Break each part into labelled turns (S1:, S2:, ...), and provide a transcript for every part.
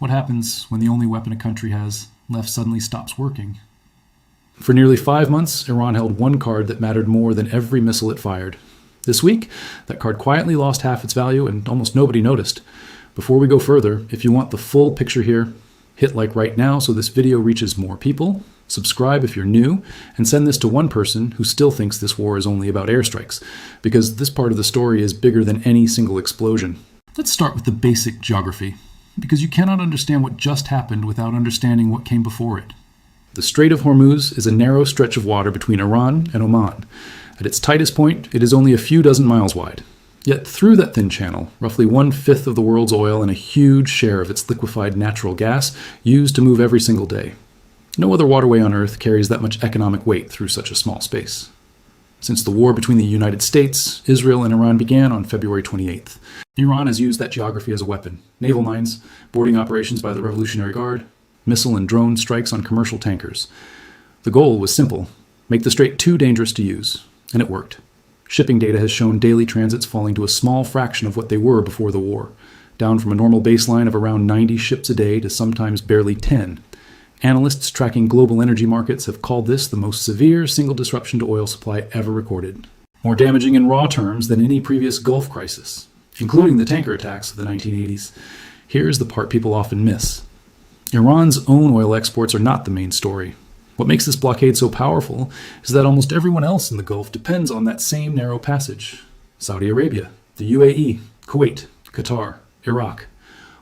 S1: What happens when the only weapon a country has left suddenly stops working?
S2: For nearly 5 months, Iran held one card that mattered more than every missile it fired. This week, that card quietly lost half its value and almost nobody noticed. Before we go further, if you want the full picture here, hit like right now so this video reaches more people, subscribe if you're new, and send this to one person who still thinks this war is only about airstrikes, because this part of the story is bigger than any single explosion.
S1: Let's start with the basic geography, because you cannot understand what just happened without understanding what came before it.
S2: The Strait of Hormuz is a narrow stretch of water between Iran and Oman. At its tightest point, it is only a few dozen miles wide. Yet through that thin channel, roughly 1/5 of the world's oil and a huge share of its liquefied natural gas used to move every single day. No other waterway on Earth carries that much economic weight through such a small space. Since the war between the United States, Israel, and Iran began on February 28th, Iran has used that geography as a weapon. Naval mines, boarding operations by the Revolutionary Guard, missile and drone strikes on commercial tankers. The goal was simple: make the strait too dangerous to use. And it worked. Shipping data has shown daily transits falling to a small fraction of what they were before the war, down from a normal baseline of around 90 ships a day to sometimes barely 10. Analysts tracking global energy markets have called this the most severe single disruption to oil supply ever recorded. More damaging in raw terms than any previous Gulf crisis, including the tanker attacks of the 1980s. Here's the part people often miss. Iran's own oil exports are not the main story. What makes this blockade so powerful is that almost everyone else in the Gulf depends on that same narrow passage. Saudi Arabia, the UAE, Kuwait, Qatar, Iraq.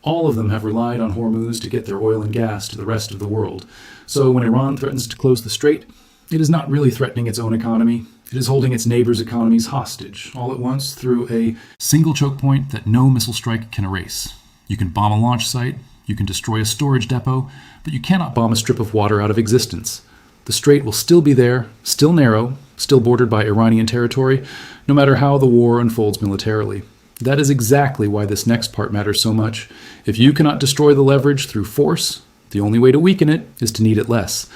S2: All of them have relied on Hormuz to get their oil and gas to the rest of the world. So when Iran threatens to close the strait, it is not really threatening its own economy. It is holding its neighbors' economies hostage, all at once through a
S1: single choke point that no missile strike can erase. You can bomb a launch site, you can destroy a storage depot, but you cannot
S2: bomb a strip of water out of existence. The strait will still be there, still narrow, still bordered by Iranian territory, no matter how the war unfolds militarily. That is exactly why this next part matters so much. If you cannot destroy the leverage through force, the only way to weaken it is to need it less.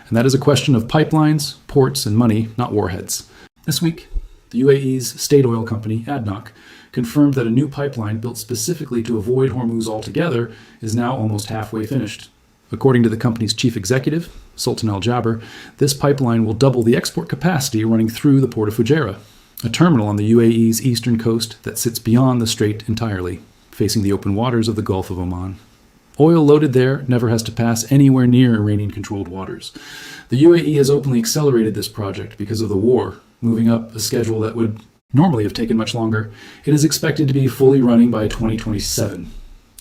S2: And that is a question of pipelines, ports, and money, not warheads. This week, the UAE's state oil company, ADNOC, confirmed that a new pipeline built specifically to avoid Hormuz altogether is now almost halfway finished. According to the company's chief executive, Sultan Al Jaber, this pipeline will double the export capacity running through the port of Fujairah, a terminal on the UAE's eastern coast that sits beyond the strait entirely, facing the open waters of the Gulf of Oman. Oil loaded there never has to pass anywhere near Iranian-controlled waters. The UAE has openly accelerated this project because of the war, moving up a schedule that would normally have taken much longer. It is expected to be fully running by 2027.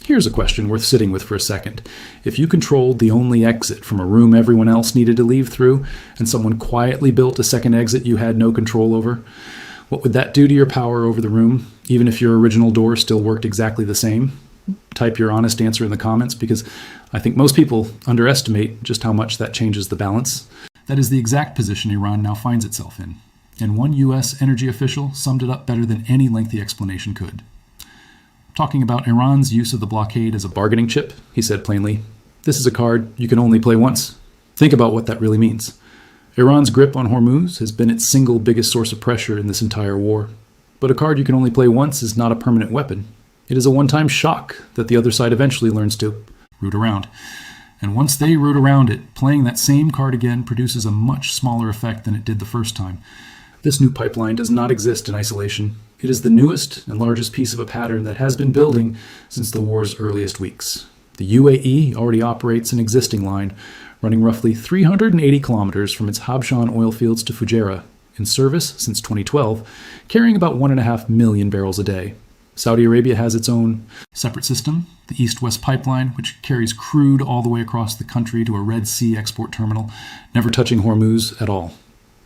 S2: Here's a question worth sitting with for a second. If you controlled the only exit from a room everyone else needed to leave through, and someone quietly built a second exit you had no control over, what would that do to your power over the room, even if your original door still worked exactly the same? Type your honest answer in the comments, because I think most people underestimate just how much that changes the balance.
S1: That is the exact position Iran now finds itself in. And one U.S. energy official summed it up better than any lengthy explanation could. Talking about Iran's use of the blockade as a
S2: bargaining chip, he said plainly, "This is a card you can only play once." Think about what that really means. Iran's grip on Hormuz has been its single biggest source of pressure in this entire war. But a card you can only play once is not a permanent weapon. It is a one-time shock that the other side eventually learns to
S1: root around. And once they root around it, playing that same card again produces a much smaller effect than it did the first time.
S2: This new pipeline does not exist in isolation. It is the newest and largest piece of a pattern that has been building since the war's earliest weeks. The UAE already operates an existing line, running roughly 380 kilometers from its Habshan oil fields to Fujairah, in service since 2012, carrying about 1.5 million barrels a day. Saudi Arabia has its own
S1: separate system, the East-West Pipeline, which carries crude all the way across the country to a Red Sea export terminal,
S2: never touching Hormuz at all.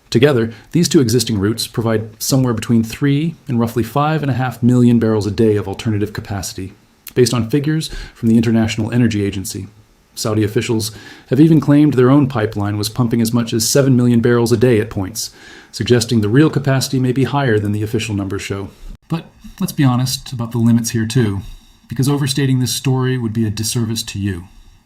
S2: Together, these two existing routes provide somewhere between 3 and roughly 5.5 million barrels a day of alternative capacity, based on figures from the International Energy Agency. Saudi officials have even claimed their own pipeline was pumping as much as 7 million barrels a day at points, suggesting the real capacity may be higher than the official numbers show.
S1: But let's be honest about the limits here too, because overstating this story would be a disservice to you.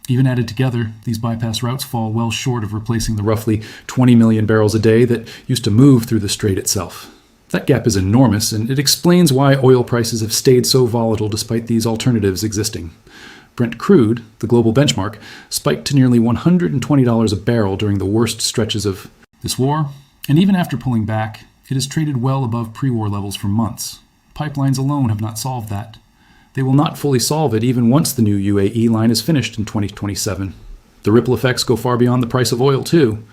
S1: Even added together, these bypass routes fall well short of replacing the
S2: roughly 20 million barrels a day that used to move through the strait itself. That gap is enormous, and it explains why oil prices have stayed so volatile despite these alternatives existing. Brent crude, the global benchmark, spiked to nearly $120 a barrel during the worst stretches of
S1: this war, and even after pulling back, it has traded well above pre-war levels for months. Pipelines alone have not solved that.
S2: They will not fully solve it even once the new UAE line is finished in 2027. The ripple effects go far beyond the price of oil, too.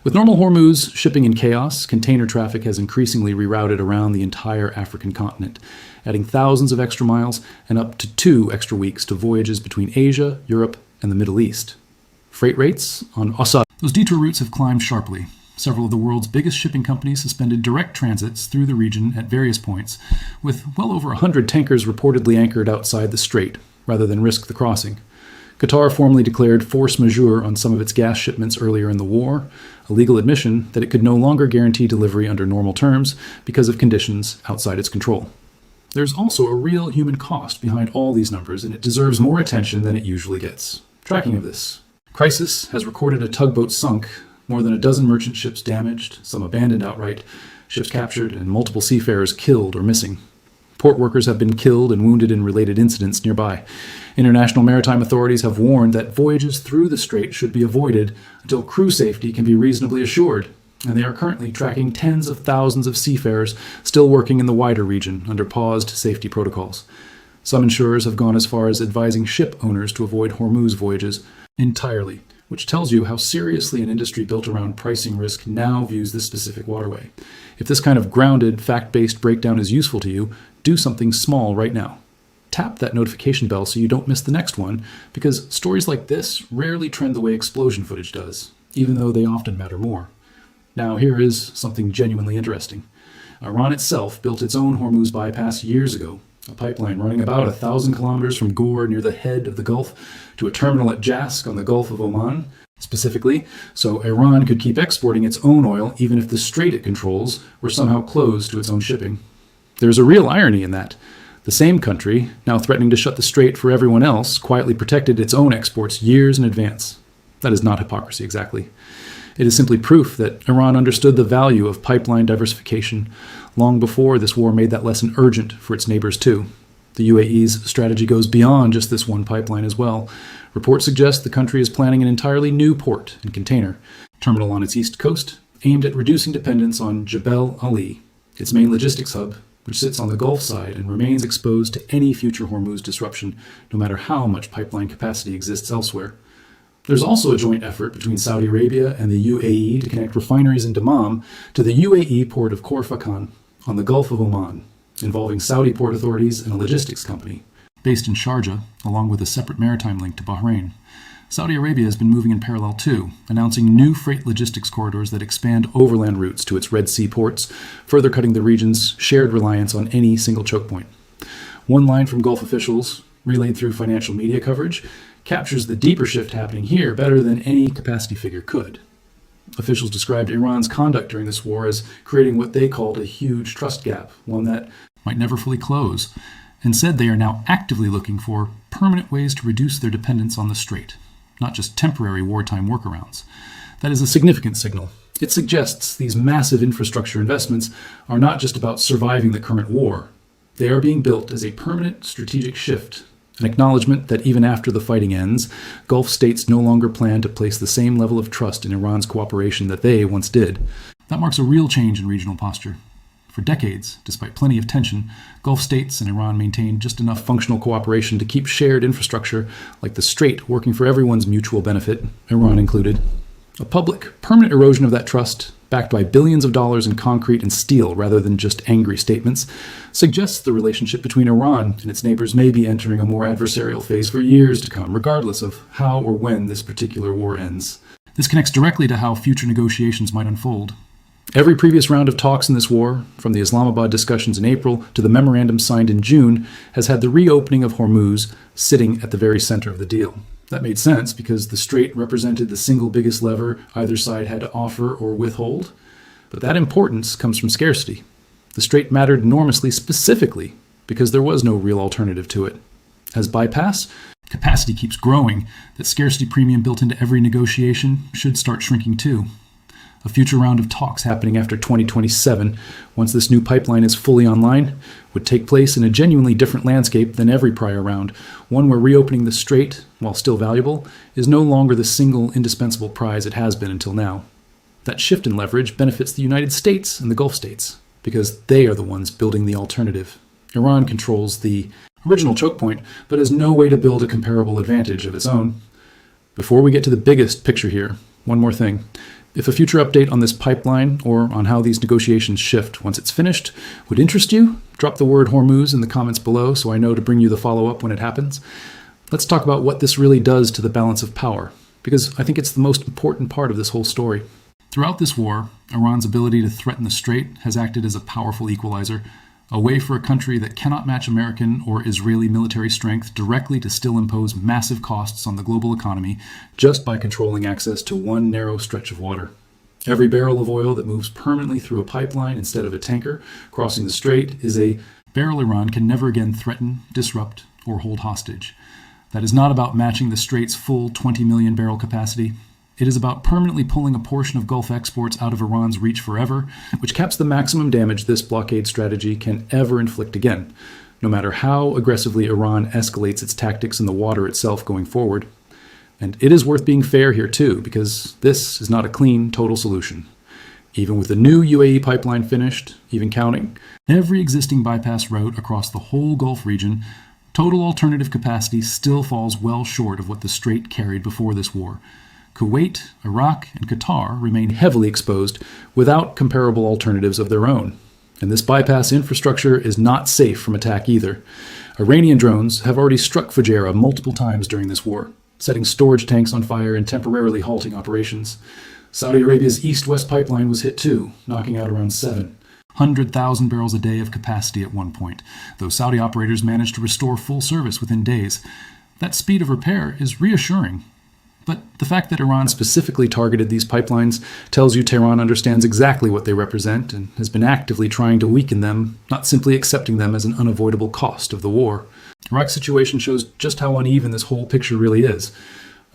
S2: With normal Hormuz shipping in chaos, container traffic has increasingly rerouted around the entire African continent, adding thousands of extra miles and up to 2 extra weeks to voyages between Asia, Europe, and the Middle East. Freight rates on Osad.
S1: Those detour routes have climbed sharply. Several of the world's biggest shipping companies suspended direct transits through the region at various points, with well over
S2: 100 tankers reportedly anchored outside the strait, rather than risk the crossing. Qatar formally declared force majeure on some of its gas shipments earlier in the war, a legal admission that it could no longer guarantee delivery under normal terms because of conditions outside its control. There's also a real human cost behind all these numbers, and it deserves more attention than it usually gets. Tracking of this. Crisis has recorded a tugboat sunk, more than a dozen merchant ships damaged, some abandoned outright, ships captured, and multiple seafarers killed or missing. Port workers have been killed and wounded in related incidents nearby. International maritime authorities have warned that voyages through the strait should be avoided until crew safety can be reasonably assured, and they are currently tracking tens of thousands of seafarers still working in the wider region under paused safety protocols. Some insurers have gone as far as advising ship owners to avoid Hormuz voyages entirely, which tells you how seriously an industry built around pricing risk now views this specific waterway. If this kind of grounded, fact-based breakdown is useful to you, do something small right now. Tap that notification bell so you don't miss the next one, because stories like this rarely trend the way explosion footage does, even though they often matter more. Now here is something genuinely interesting. Iran itself built its own Hormuz bypass years ago, a pipeline running about 1,000 kilometers from Gore near the head of the Gulf to a terminal at Jask on the Gulf of Oman, specifically so Iran could keep exporting its own oil even if the strait it controls were somehow closed to its own shipping. There's a real irony in that. The same country, now threatening to shut the strait for everyone else, quietly protected its own exports years in advance. That is not hypocrisy exactly. It is simply proof that Iran understood the value of pipeline diversification long before this war made that lesson urgent for its neighbors too. The UAE's strategy goes beyond just this one pipeline as well. Reports suggest the country is planning an entirely new port and container terminal on its east coast, aimed at reducing dependence on Jebel Ali, its main logistics hub, which sits on the Gulf side and remains exposed to any future Hormuz disruption, no matter how much pipeline capacity exists elsewhere. There's also a joint effort between Saudi Arabia and the UAE to connect refineries in Dammam to the UAE port of Khor Fakkan on the Gulf of Oman, involving Saudi port authorities and a logistics company.
S1: Based in Sharjah, along with a separate maritime link to Bahrain, Saudi Arabia has been moving in parallel too, announcing new freight logistics corridors that expand overland routes to its Red Sea ports, further cutting the region's shared reliance on any single choke point. One line from Gulf officials, relayed through financial media coverage, captures the deeper shift happening here better than any capacity figure could. Officials described Iran's conduct during this war as creating what they called a huge trust gap, one that might never fully close, and said they are now actively looking for permanent ways to reduce their dependence on the strait, not just temporary wartime workarounds. That is a significant signal. It suggests these massive infrastructure investments are not just about surviving the current war. They are being built as a permanent strategic shift, an acknowledgement that even after the fighting ends, Gulf states no longer plan to place the same level of trust in Iran's cooperation that they once did. That marks a real change in regional posture. For decades, despite plenty of tension, Gulf states and Iran maintained just enough functional cooperation to keep shared infrastructure like the strait working for everyone's mutual benefit, Iran included. A public, permanent erosion of that trust, backed by billions of dollars in concrete and steel rather than just angry statements, suggests the relationship between Iran and its neighbors may be entering a more adversarial phase for years to come, regardless of how or when this particular war ends. This connects directly to how future negotiations might unfold. Every previous round of talks in this war, from the Islamabad discussions in April to the memorandum signed in June, has had the reopening of Hormuz sitting at the very center of the deal. That made sense because the strait represented the single biggest lever either side had to offer or withhold. But that importance comes from scarcity. The strait mattered enormously specifically because there was no real alternative to it. As bypass, capacity keeps growing. That scarcity premium built into every negotiation should start shrinking too.
S2: A future round of talks happening after 2027, once this new pipeline is fully online, would take place in a genuinely different landscape than every prior round, one where reopening the strait, while still valuable, is no longer the single indispensable prize it has been until now. That shift in leverage benefits the United States and the Gulf states, because they are the ones building the alternative. Iran controls the original choke point, but has no way to build a comparable advantage of its own. Before we get to the biggest picture here, one more thing. If a future update on this pipeline or on how these negotiations shift once it's finished would interest you, drop the word Hormuz in the comments below so I know to bring you the follow-up when it happens. Let's talk about what this really does to the balance of power, because I think it's the most important part of this whole story. Throughout this war, Iran's ability to threaten the strait has acted as a powerful equalizer, a way for a country that cannot match American or Israeli military strength directly to still impose massive costs on the global economy just by controlling access to one narrow stretch of water. Every barrel of oil that moves permanently through a pipeline instead of a tanker crossing the strait is a barrel Iran can never again threaten, disrupt, or hold hostage. That is not about matching the strait's full 20 million barrel capacity. It is about permanently pulling a portion of Gulf exports out of Iran's reach forever, which caps the maximum damage this blockade strategy can ever inflict again, no matter how aggressively Iran escalates its tactics in the water itself going forward. And it is worth being fair here too, because this is not a clean, total solution. Even with the new UAE pipeline finished, even counting, every existing bypass route across the whole Gulf region, total alternative capacity still falls well short of what the strait carried before this war. Kuwait, Iraq, and Qatar remain heavily exposed without comparable alternatives of their own. And this bypass infrastructure is not safe from attack either. Iranian drones have already struck Fujairah multiple times during this war, setting storage tanks on fire and temporarily halting operations. Saudi Arabia's east-west pipeline was hit too, knocking out around 700,000 barrels a day of capacity at one point, though Saudi operators managed to restore full service within days. That speed of repair is reassuring. But the fact that Iran specifically targeted these pipelines tells you Tehran understands exactly what they represent and has been actively trying to weaken them, not simply accepting them as an unavoidable cost of the war. Iraq's situation shows just how uneven this whole picture really is.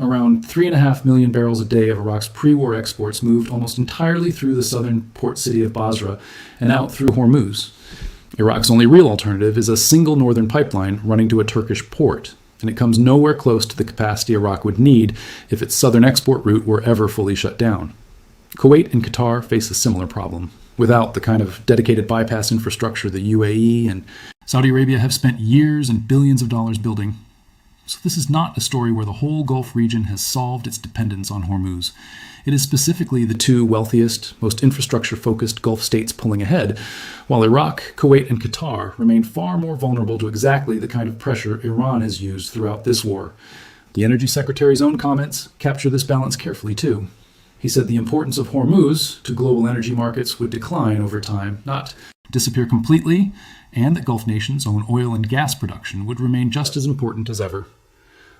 S2: Around 3.5 million barrels a day of Iraq's pre-war exports moved almost entirely through the southern port city of Basra and out through Hormuz. Iraq's only real alternative is a single northern pipeline running to a Turkish port, and it comes nowhere close to the capacity Iraq would need if its southern export route were ever fully shut down. Kuwait and Qatar face a similar problem, without the kind of dedicated bypass infrastructure the UAE and Saudi Arabia have spent years and billions of dollars building. So this is not a story where the whole Gulf region has solved its dependence on Hormuz. It is specifically the two wealthiest, most infrastructure-focused Gulf states pulling ahead, while Iraq, Kuwait, and Qatar remain far more vulnerable to exactly the kind of pressure Iran has used throughout this war. The Energy Secretary's own comments capture this balance carefully, too. He said the importance of Hormuz to global energy markets would decline over time, not disappear completely, and that Gulf nations' own oil and gas production would remain just as important as ever.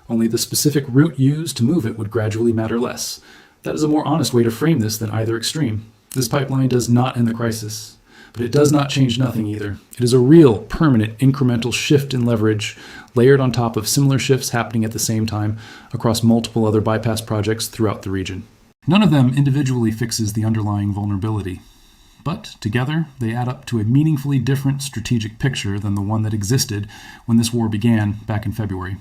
S2: Only the specific route used to move it would gradually matter less. That is a more honest way to frame this than either extreme. This pipeline does not end the crisis, but it does not change nothing either. It is a real, permanent, incremental shift in leverage, layered on top of similar shifts happening at the same time across multiple other bypass projects throughout the region. None of them individually fixes the underlying vulnerability, but together they add up to a meaningfully different strategic picture than the one that existed when this war began back in February.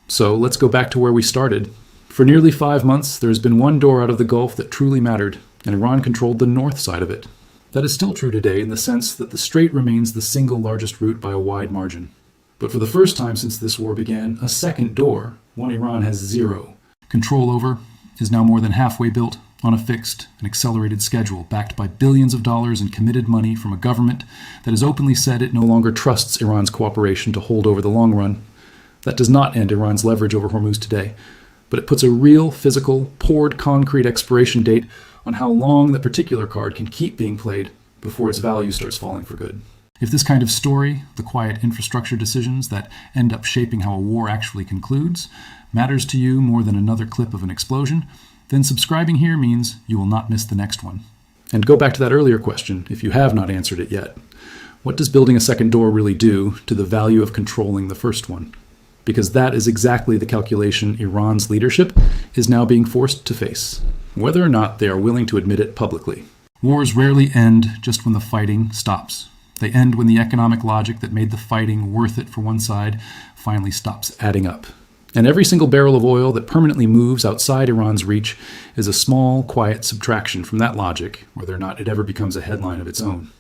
S2: So let's go back to where we started. For nearly 5 months, there has been one door out of the Gulf that truly mattered, and Iran controlled the north side of it. That is still true today in the sense that the strait remains the single largest route by a wide margin. But for the first time since this war began, a second door, one Iran has zero control over, is now more than halfway built on a fixed and accelerated schedule backed by billions of dollars in committed money from a government that has openly said it no longer trusts Iran's cooperation to hold over the long run. That does not end Iran's leverage over Hormuz today, but it puts a real, physical, poured concrete expiration date on how long the particular card can keep being played before its value starts falling for good. If this kind of story, the quiet infrastructure decisions that end up shaping how a war actually concludes, matters to you more than another clip of an explosion, then subscribing here means you will not miss the next one. And go back to that earlier question, if you have not answered it yet. What does building a second door really do to the value of controlling the first one? Because that is exactly the calculation Iran's leadership is now being forced to face. whether or not they are willing to admit it publicly.
S1: Wars rarely end just when the fighting stops. They end when the economic logic that made the fighting worth it for one side finally stops adding up. And every single barrel of oil that permanently moves outside Iran's reach is a small, quiet subtraction from that logic, whether or not it ever becomes a headline of its own.